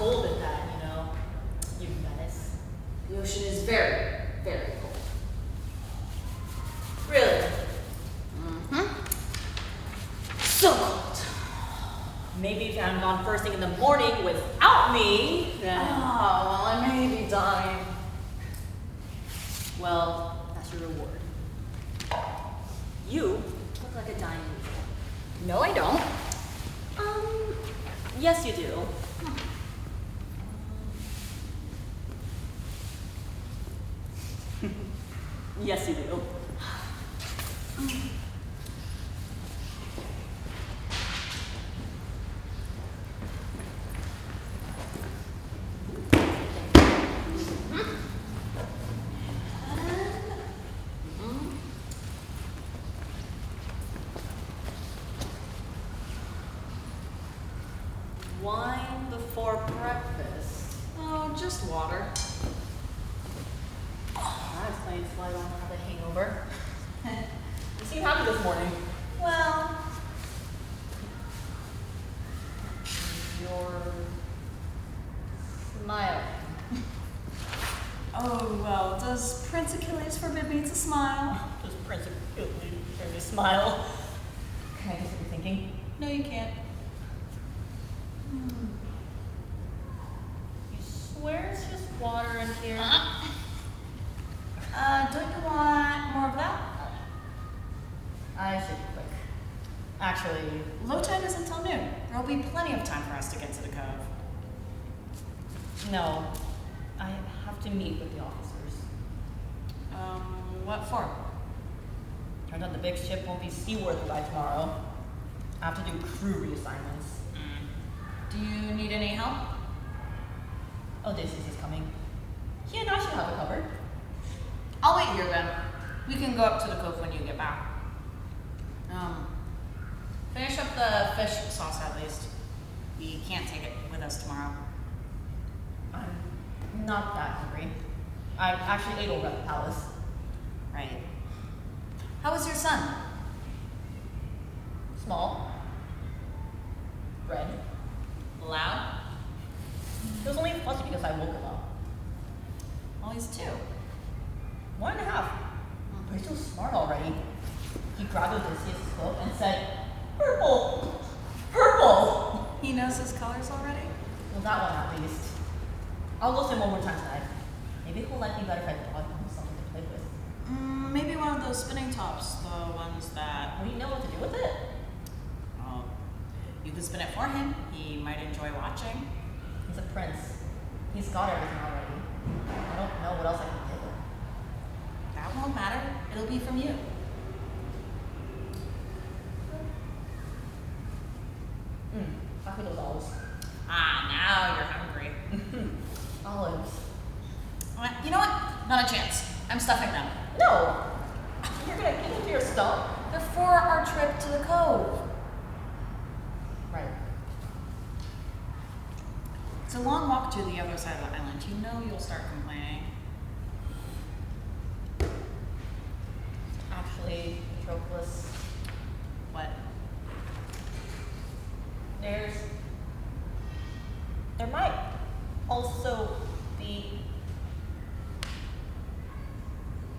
cold at that, you know. You menace. The ocean is very, very cold. Really? Mm-hmm. So cold. Maybe if you hadn't gone first thing in the morning without me, then... Oh, well, I may be dying. Well, that's your reward. You look like a dying angel. No, I don't. Yes you do. Yes you do. Wine before breakfast. Oh, just water. That explains why I don't have a hangover. You seem happy this morning. Well, You're smiling. oh, well, does Prince Achilles forbid me to smile? Does Prince Achilles make me smile? Can I guess what you're thinking? No, you can't. You swear it's just water in here? Don't you want more of that? I should be quick. Actually, Low tide is until noon. There'll be plenty of time for us to get to the cove. no. I have to meet with the officers. What for? Turns out the big ship won't be seaworthy by tomorrow. I have to do crew reassignments. Do you need any help? Odysseus is coming. He and I should have it covered. I'll wait here then. We can go up to the cove when you get back. Finish up the fish sauce at least. We can't take it with us tomorrow. I'm not that hungry. I actually ate over at the palace. Right. How was your son? Small. Red. Loud? He was only fussy because I woke him up. Well, he's 2. 1.5. But he's so smart already. He grabbed Odysseus' book and said, "Purple! Purple!" He knows his colors already? Well, that one at least. I'll listen one more time tonight. Maybe he'll like me better if I taught him something to play with. Maybe one of those spinning tops, the ones that... Will you know what to do with it? Oh, you could spin it for him. He might enjoy watching. He's a prince. He's got everything already. I don't know what else I can give him. That won't matter. It'll be from you. Pass me those olives. Ah, now you're hungry. Olives. You know what? Not a chance. I'm stuffing them. No! You're gonna give them to your stump? They're for our trip to the cove. Right. It's a long walk to the other side of the island. You know you'll start complaining. Actually, Patroclus, What? there might also be...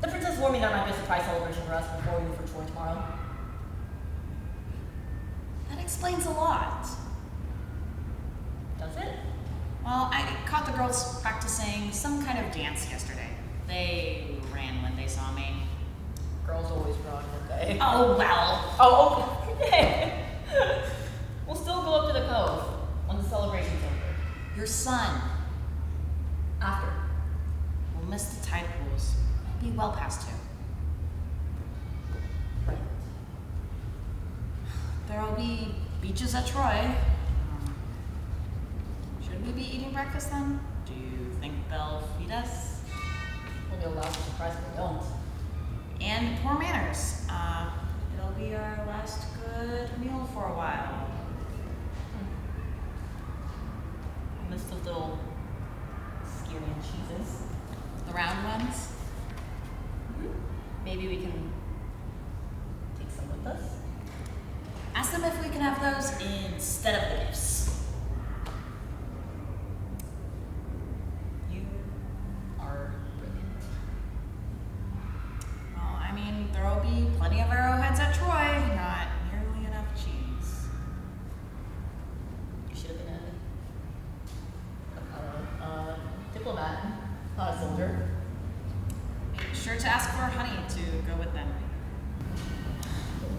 The princess warned me there might be a surprise celebration for us before we leave for Troy tomorrow. That explains a lot. Does it? Well, I caught the girls practicing some kind of dance yesterday. They ran when they saw me. Girls always run, don't they? Oh, well. Oh, okay. We'll still go up to the cove when the celebration's over. Your son. After. We'll miss the tide pools. It'll be well past 2. Right. There'll be beaches at Troy. Should we be eating breakfast then? Do you think they'll feed us? We'll be allowed to surprise if they don't. And poor manners. It'll be our last good meal for a while. I miss those little Styrian cheeses. The round ones? Maybe we can take some with us? Ask them if we can have those instead of the gifts. soldier. Make sure to ask for honey to go with them.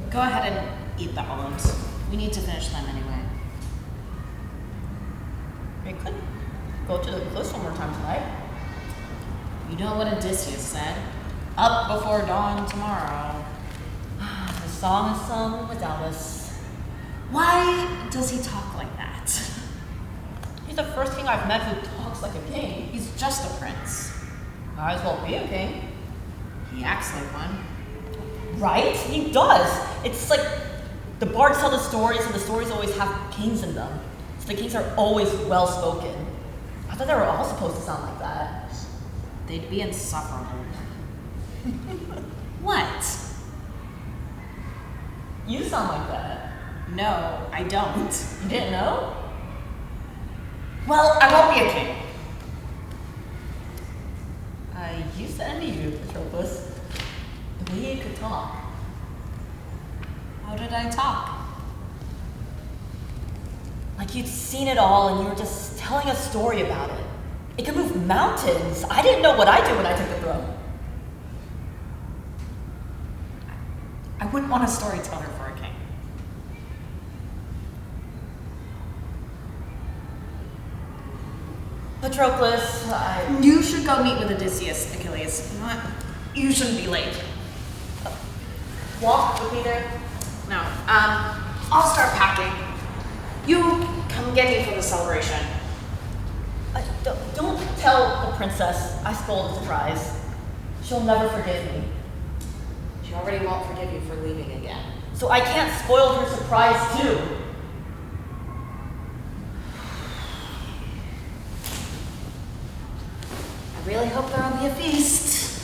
Go ahead and eat the olives. We need to finish them anyway. We could go to the cliffs one more time tonight. You know what Odysseus said? Up before dawn tomorrow. The song is sung without us. Why does he talk like that? He's the first king I've met who talks like a king. He's just a prince. Might as well be a king. He acts like one. Right? He does. It's like the bards tell the stories, and the stories always have kings in them. So the kings are always well spoken. I thought they were all supposed to sound like that. They'd be insufferable. What? You sound like that. No, I don't. You didn't know? Well, I won't be a king. I used to envy you, Patroclus. The way you could talk. How did I talk? Like you'd seen it all and you were just telling a story about it. It could move mountains. I didn't know what I'd do when I took the throne. I wouldn't want a storyteller for a king. Patroclus, You should go meet with Odysseus, Achilles. You know what? You shouldn't be late. walk with me there. No, I'll start packing. You come get me for the celebration. Don't tell the princess I spoiled the surprise. She'll never forgive me. She already won't forgive you for leaving again. So I can't spoil her surprise too. I really hope there will be a feast.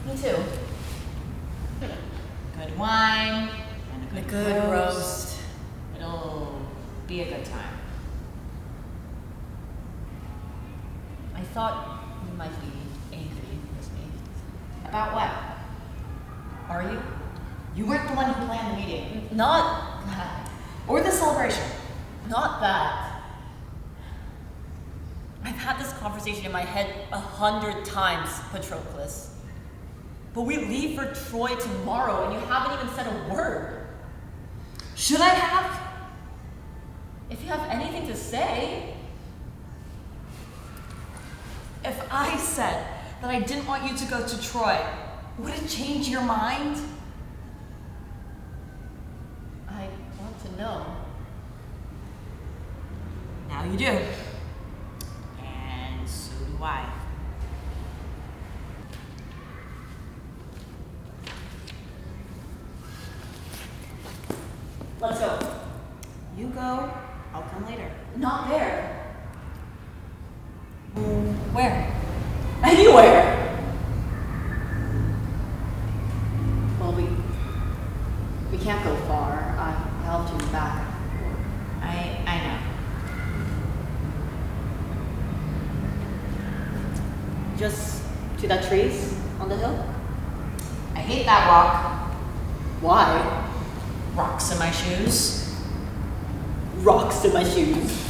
Me too. Good wine and a good roast. It'll be a good time. I thought you might be angry with me. About what? Are you? You weren't the one who planned the meeting. Not that. Or the celebration. Not that. I've had this conversation in my head 100 times, Patroclus. But we leave for Troy tomorrow and you haven't even said a word. Should I have? If you have anything to say. If I said that I didn't want you to go to Troy, would it change your mind? I want to know. Now you do. And so do I. Let's go. You go, I'll come later. Not there. Where? Anywhere. Well, we can't go far. I'll have to be back. I know. Just to that trees on the hill? I hate that rock. Why? Rocks in my shoes. Rocks in my shoes.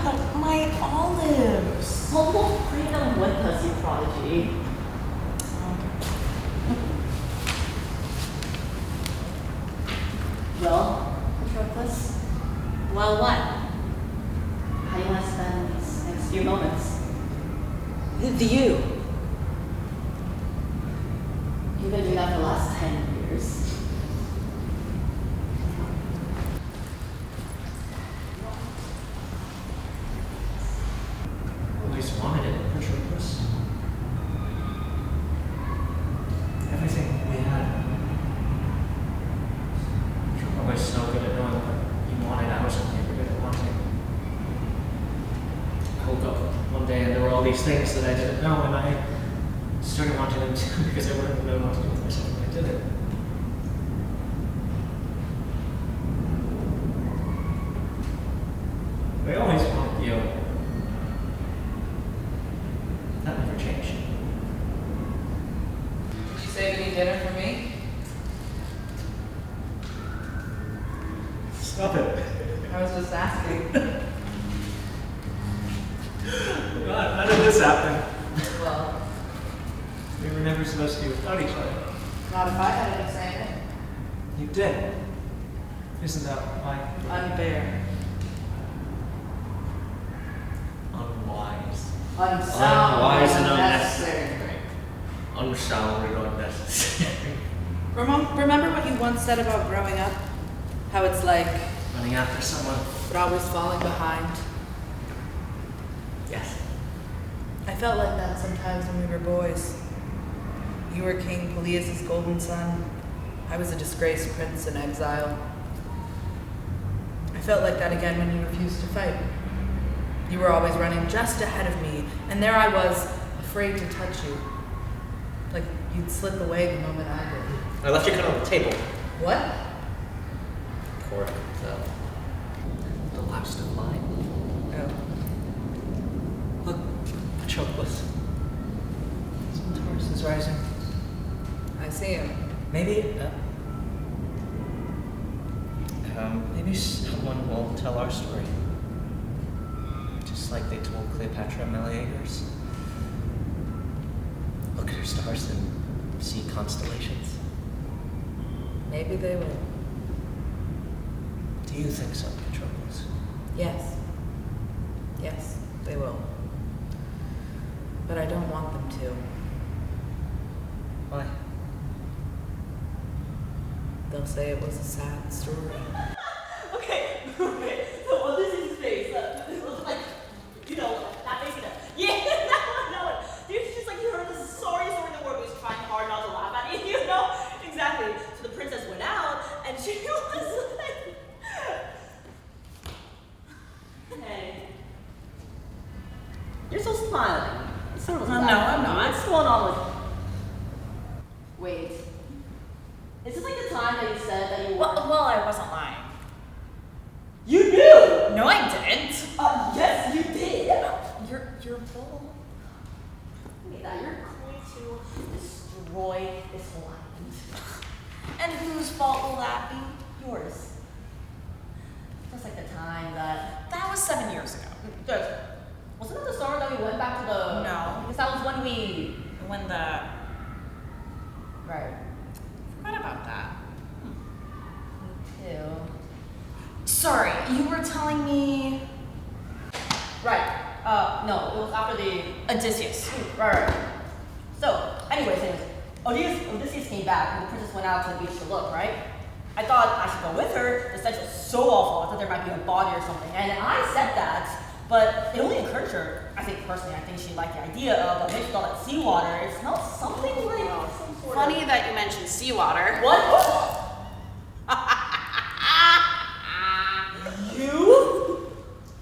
But my olives. Well, we'll bring them with us, you prodigy. Well, Patroclus, Well, what? how do you want to spend these next few moments? With you. You've been doing that for the last 10 years. Always wanted it, Patroclus. Everything we had. You're always so good at knowing what you wanted. I wasn't ever good at wanting. I woke up one day and there were all these things that I didn't know, and I started wanting them too because I wouldn't know what to do with myself when I did it. I always wanted you. That never changed. Did you save any dinner for me? Stop it. I was just asking. this happen? Well, We were never supposed to be without each other. not if I had any say in it. You did. Isn't that why? Unfair. Unwise. Unsound. Unwise and unnecessary. Unsound and unnecessary. Remember what you once said about growing up? How it's like, Running after someone. but always falling behind. Yes. I felt like that sometimes when we were boys. You were King Peleus' golden son. I was a disgraced prince in exile. I felt like that again when you refused to fight. You were always running just ahead of me, and there I was, afraid to touch you. Like you'd slip away the moment I did. I left your gun on the table. What? Poor so. The last of mine. Oh. Look, Patroclus. Taurus is rising. I see him. Maybe someone will tell our story. Just like they told Cleopatra and Meleager's. Look at her stars and see constellations. Maybe they will. Do you think so, Patroclus? Yes. Yes, they will. But I don't want them to. Why? They'll say it was a sad story. Okay, so on this face, it was like, that face, yeah, that one. It's just like you heard the sorry story in the word, was trying hard not to laugh at it, Exactly. So the princess went out, and she was like, hey, you're so smiling. No, I'm not. What's going on with? Wait. Is this like the time that you said that you were? Well, I wasn't lying. You knew! No, I didn't. Yes, you did. You're bull. Look at that. You're going to destroy this whole island. And whose fault will that be? Yours. Just like the time that. That was 7 years ago. Good. Wasn't it the summer that we went back to the? No. Because that was when we. When the... Right. Forgot about that. Me too. Sorry, you were telling me... Right. No, it was after the. Odysseus. Right. So, anyways, Odysseus came back and the princess went out to the beach to look, right? I thought I should go with her. The stench was so awful. I thought there might be a body or something. And I said that, but it only encouraged her. I think personally, I think she liked the idea of, but maybe she thought like seawater. It smelled something like some sort Funny of. that you mentioned seawater. What? You?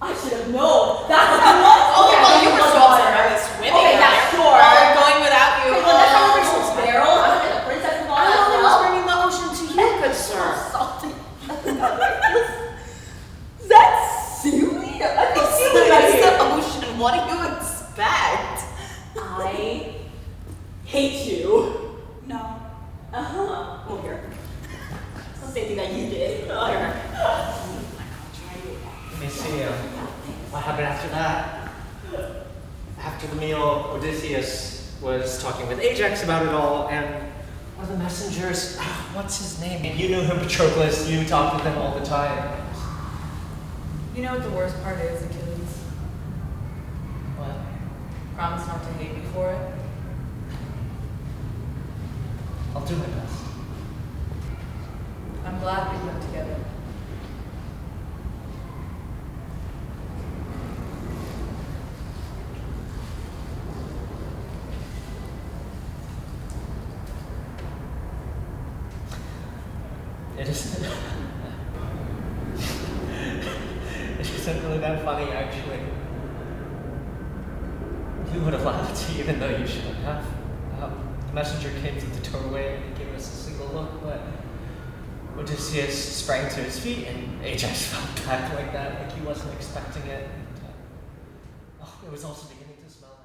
I should have known. That's Oh, well, you were so upset I was swimming Okay, earlier. yeah, sure. Or going without you. Okay, well, that's how we're so barrel. I don't think the princess was on I as only was well. bringing the ocean to you, good sir. Salty. That's seaweed? I think seaweed right It's here. the ocean. What do you expect? I hate you. No. Uh-huh. Well, here. It's the same thing that you did. Here. Let me see, what happened after that? After the meal, Odysseus was talking with Ajax about it all, and one of the messengers, what's his name? You knew him, Patroclus, you talked with him all the time. You know what the worst part is, Achilles? What? Promise not to hate me for it. I'll do my best. I'm glad we went together. It isn't. It isn't really that funny, actually. You would have laughed, even though you shouldn't have. The messenger came through the doorway and gave us a single look, but Odysseus sprang to his feet and Ajax fell back like that, like he wasn't expecting it. And, it was also beginning to smell